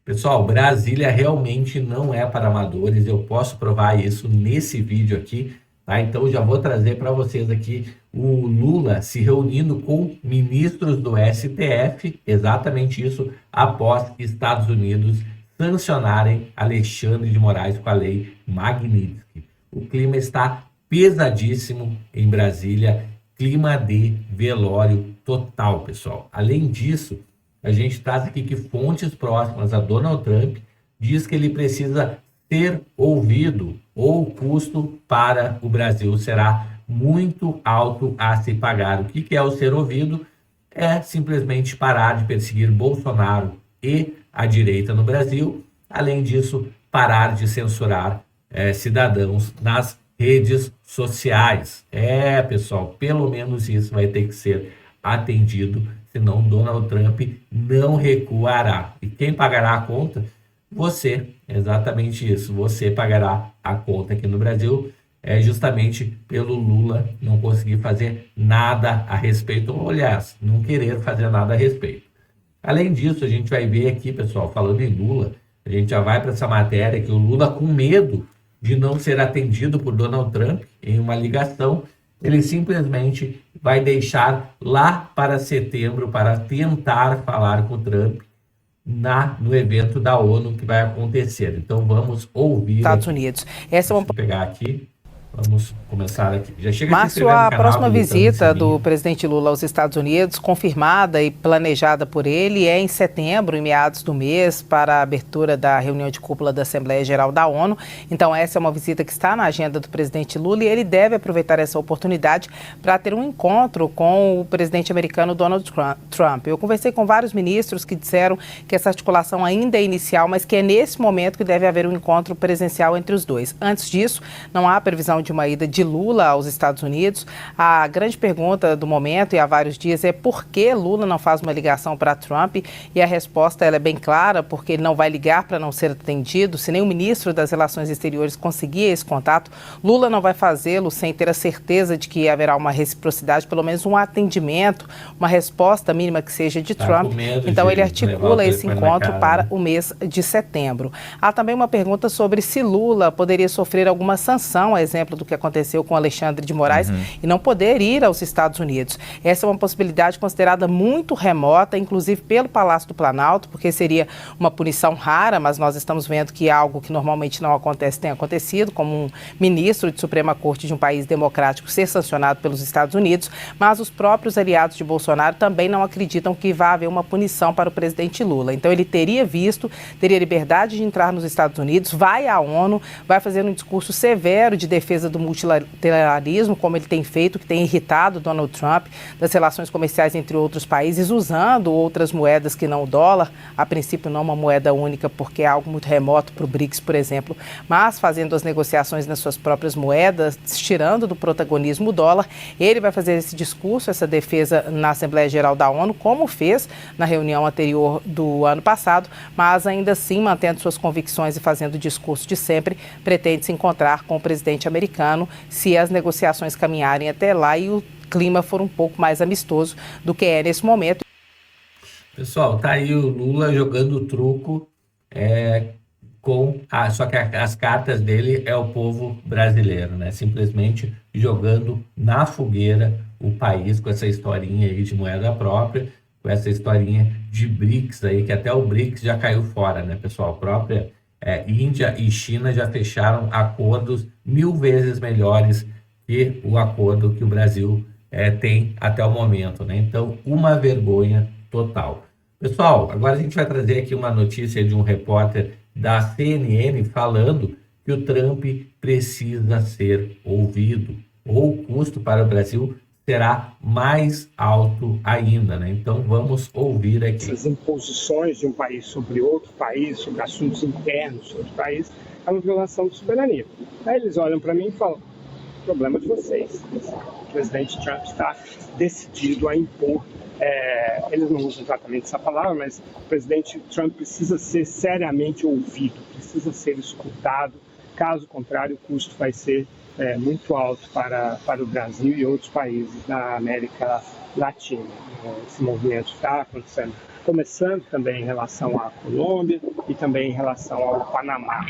Pessoal, Brasília realmente não é para amadores, eu posso provar isso nesse vídeo aqui, tá? Então já vou trazer para vocês aqui o Lula se reunindo com ministros do STF, exatamente isso, após Estados Unidos sancionarem Alexandre de Moraes com a lei Magnitsky. O clima está pesadíssimo em Brasília, clima de velório total, pessoal. Além disso, a gente traz aqui que fontes próximas a Donald Trump diz que ele precisa ser ouvido ou o custo para o Brasil será muito alto a se pagar. O que é o ser ouvido? É simplesmente parar de perseguir Bolsonaro e a direita no Brasil. Além disso, parar de censurar cidadãos nas redes sociais. Pessoal, pelo menos isso vai ter que ser atendido, senão Donald Trump não recuará. E quem pagará a conta? Você, exatamente isso. Você pagará a conta aqui no Brasil, justamente pelo Lula não conseguir fazer nada a respeito, ou aliás, não querer fazer nada a respeito. Além disso, a gente vai ver aqui, pessoal, falando em Lula, a gente já vai para essa matéria que o Lula, com medo de não ser atendido por Donald Trump em uma ligação, ele simplesmente vai deixar lá para setembro para tentar falar com o Trump no evento da ONU que vai acontecer. Então vamos ouvir Estados aqui. Unidos. Essa é uma... Deixa eu pegar aqui. Vamos começar aqui. Já chega Márcio, a próxima visita do presidente Lula aos Estados Unidos, confirmada e planejada por ele, é em setembro, em meados do mês, para a abertura da reunião de cúpula da Assembleia Geral da ONU. Então, essa é uma visita que está na agenda do presidente Lula e ele deve aproveitar essa oportunidade para ter um encontro com o presidente americano Donald Trump. Eu conversei com vários ministros que disseram que essa articulação ainda é inicial, mas que é nesse momento que deve haver um encontro presencial entre os dois. Antes disso, não há previsão de uma ida de Lula aos Estados Unidos. A grande pergunta do momento e há vários dias é por que Lula não faz uma ligação para Trump, e a resposta ela é bem clara, porque ele não vai ligar para não ser atendido. Se nem o ministro das Relações Exteriores conseguir esse contato, Lula não vai fazê-lo sem ter a certeza de que haverá uma reciprocidade, pelo menos um atendimento, uma resposta mínima que seja de Trump. Então ele articula esse encontro para o mês de setembro. Há também uma pergunta sobre se Lula poderia sofrer alguma sanção, a exemplo do que aconteceu com Alexandre de Moraes, e não poder ir aos Estados Unidos. Essa é uma possibilidade considerada muito remota, inclusive pelo Palácio do Planalto, porque seria uma punição rara, mas nós estamos vendo que algo que normalmente não acontece tem acontecido, como um ministro de Suprema Corte de um país democrático ser sancionado pelos Estados Unidos, mas os próprios aliados de Bolsonaro também não acreditam que vá haver uma punição para o presidente Lula. Então ele teria teria liberdade de entrar nos Estados Unidos, vai à ONU, vai fazer um discurso severo de defesa do multilateralismo, como ele tem feito, que tem irritado Donald Trump, das relações comerciais entre outros países, usando outras moedas que não o dólar, a princípio não uma moeda única, porque é algo muito remoto para o BRICS, por exemplo, mas fazendo as negociações nas suas próprias moedas, tirando do protagonismo o dólar. Ele vai fazer esse discurso, essa defesa na Assembleia Geral da ONU, como fez na reunião anterior do ano passado, mas ainda assim, mantendo suas convicções e fazendo o discurso de sempre, pretende se encontrar com o presidente americano se as negociações caminharem até lá e o clima for um pouco mais amistoso do que é nesse momento. Pessoal, tá aí o Lula jogando truco, só que as cartas dele é o povo brasileiro, né? Simplesmente jogando na fogueira o país com essa historinha aí de moeda própria, com essa historinha de BRICS aí, que até o BRICS já caiu fora, né, pessoal? A própria Índia e China já fecharam acordos 1000 vezes melhores que o acordo que o Brasil tem até o momento, né? Então, uma vergonha total. Pessoal, agora a gente vai trazer aqui uma notícia de um repórter da CNN falando que o Trump precisa ser ouvido, ou o custo para o Brasil será mais alto ainda, né? Então vamos ouvir aqui. Essas imposições de um país sobre outro país, sobre assuntos internos de outro país, é uma violação de soberania. Aí eles olham para mim e falam: problema de vocês. O presidente Trump está decidido a impor. Eles não usam exatamente essa palavra, mas o presidente Trump precisa ser seriamente ouvido, precisa ser escutado Caso contrário, o custo vai ser muito alto para o Brasil e outros países da América Latina. Esse movimento está acontecendo, começando também em relação à Colômbia e também em relação ao Panamá.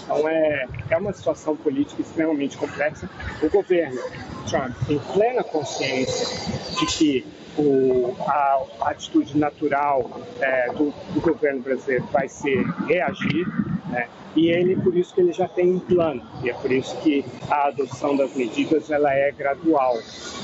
Então é uma situação política extremamente complexa. O governo Trump tem plena consciência de que a atitude natural do governo brasileiro vai ser reagir, né? E ele, por isso que ele já tem um plano, e é por isso que a adoção das medidas ela é gradual,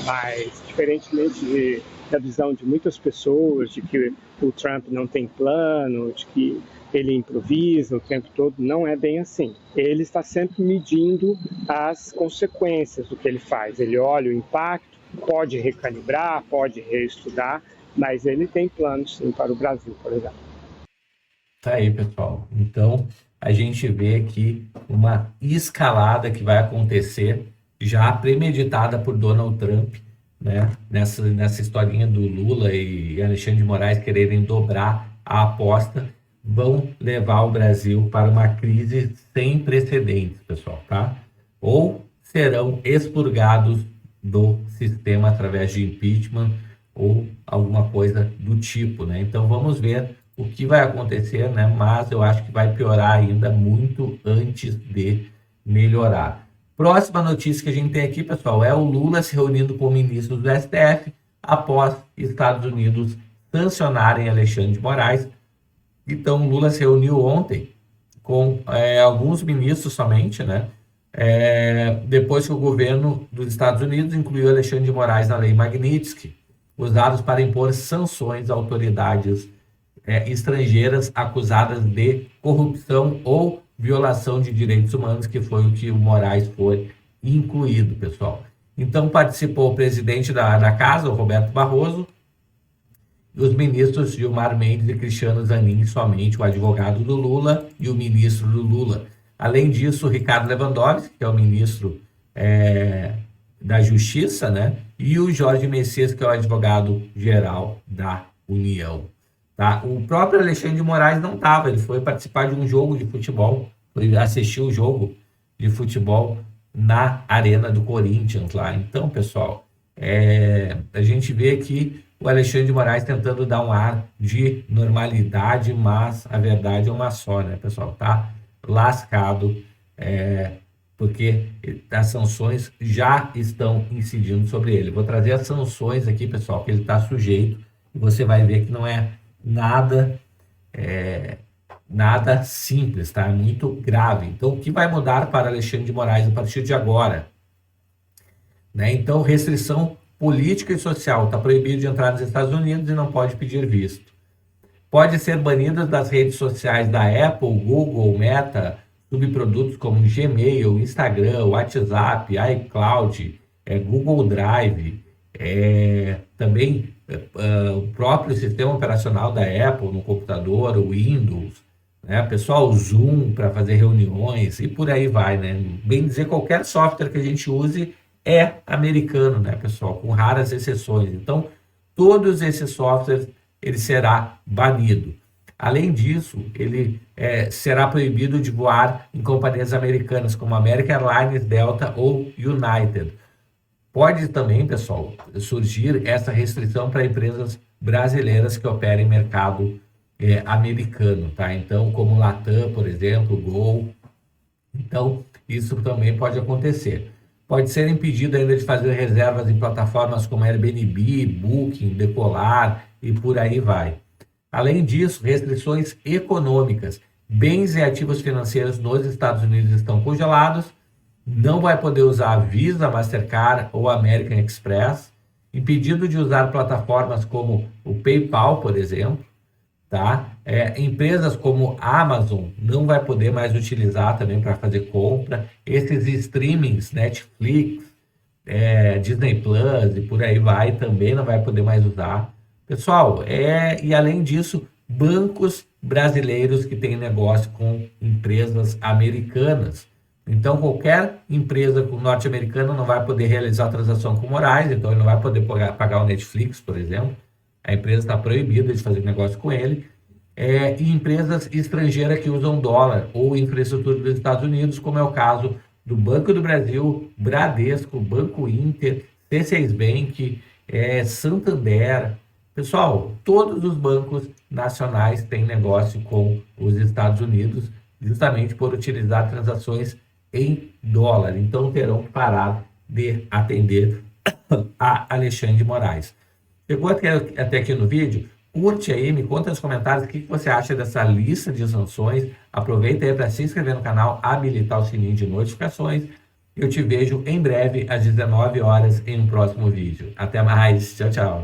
mas diferentemente da visão de muitas pessoas, de que o Trump não tem plano, de que ele improvisa o tempo todo, não é bem assim. Ele está sempre medindo as consequências do que ele faz, ele olha o impacto, pode recalibrar, pode reestudar, mas ele tem planos sim para o Brasil, por exemplo. Tá aí, pessoal. Então, a gente vê aqui uma escalada que vai acontecer, já premeditada por Donald Trump, né? Nessa historinha do Lula e Alexandre de Moraes quererem dobrar a aposta, vão levar o Brasil para uma crise sem precedentes, pessoal, tá? Ou serão expurgados do sistema através de impeachment ou alguma coisa do tipo, né? Então vamos ver o que vai acontecer, né? Mas eu acho que vai piorar ainda muito antes de melhorar. Próxima notícia que a gente tem aqui, pessoal, é o Lula se reunindo com ministros do STF após Estados Unidos sancionarem Alexandre de Moraes. Então, Lula se reuniu ontem com alguns ministros somente, né? Depois que o governo dos Estados Unidos incluiu Alexandre de Moraes na Lei Magnitsky, usados para impor sanções a autoridades estrangeiras acusadas de corrupção ou violação de direitos humanos, que foi o que o Moraes foi incluído, pessoal. Então participou o presidente da casa, o Roberto Barroso, e os ministros Gilmar Mendes e Cristiano Zanin, somente o advogado do Lula e o ministro do Lula. Além disso, o Ricardo Lewandowski, que é o ministro da Justiça, né? E o Jorge Messias, que é o advogado-geral da União. Tá? O próprio Alexandre de Moraes não estava, ele foi participar de um jogo de futebol, foi assistir o jogo de futebol na Arena do Corinthians lá. Então, pessoal, a gente vê aqui o Alexandre de Moraes tentando dar um ar de normalidade, mas a verdade é uma só, né, pessoal? Tá lascado, porque as sanções já estão incidindo sobre ele. Vou trazer as sanções aqui, pessoal, que ele está sujeito, e você vai ver que não é nada simples, tá? É muito grave. Então, o que vai mudar para Alexandre de Moraes a partir de agora? Né? Então, restrição política e social. Está proibido de entrar nos Estados Unidos e não pode pedir visto. Pode ser banido das redes sociais da Apple, Google, Meta, subprodutos como Gmail, Instagram, WhatsApp, iCloud, Google Drive, também o próprio sistema operacional da Apple no computador, o Windows, né? Pessoal, o Zoom para fazer reuniões e por aí vai, né? Bem dizer, qualquer software que a gente use é americano, né, pessoal? Com raras exceções. Então, todos esses softwares, ele será banido. Além disso, ele será proibido de voar em companhias americanas como American Airlines, Delta ou United. Pode também, pessoal, surgir essa restrição para empresas brasileiras que operem em mercado americano, tá? Então, como Latam, por exemplo, Gol. Então, isso também pode acontecer. Pode ser impedido ainda de fazer reservas em plataformas como Airbnb, Booking, Decolar e por aí vai. Além disso, restrições econômicas. Bens e ativos financeiros nos Estados Unidos estão congelados. Não vai poder usar Visa, Mastercard ou American Express. Impedido de usar plataformas como o PayPal, por exemplo. Tá? Empresas como Amazon não vai poder mais utilizar também para fazer compra. Esses streamings, Netflix, Disney Plus e por aí vai, também não vai poder mais usar. Pessoal, e além disso, bancos brasileiros que têm negócio com empresas americanas. Então, qualquer empresa norte-americana não vai poder realizar transação com Moraes, então ele não vai poder pagar o Netflix, por exemplo. A empresa está proibida de fazer negócio com ele. e empresas estrangeiras que usam dólar ou infraestrutura dos Estados Unidos, como é o caso do Banco do Brasil, Bradesco, Banco Inter, C6 Bank, Santander. Pessoal, todos os bancos nacionais têm negócio com os Estados Unidos, justamente por utilizar transações em dólar. Então terão que parar de atender a Alexandre de Moraes. Chegou até aqui no vídeo? Curte aí, me conta nos comentários o que você acha dessa lista de sanções. Aproveita aí para se inscrever no canal, habilitar o sininho de notificações. Eu te vejo em breve, às 19 horas, em um próximo vídeo. Até mais, tchau, tchau.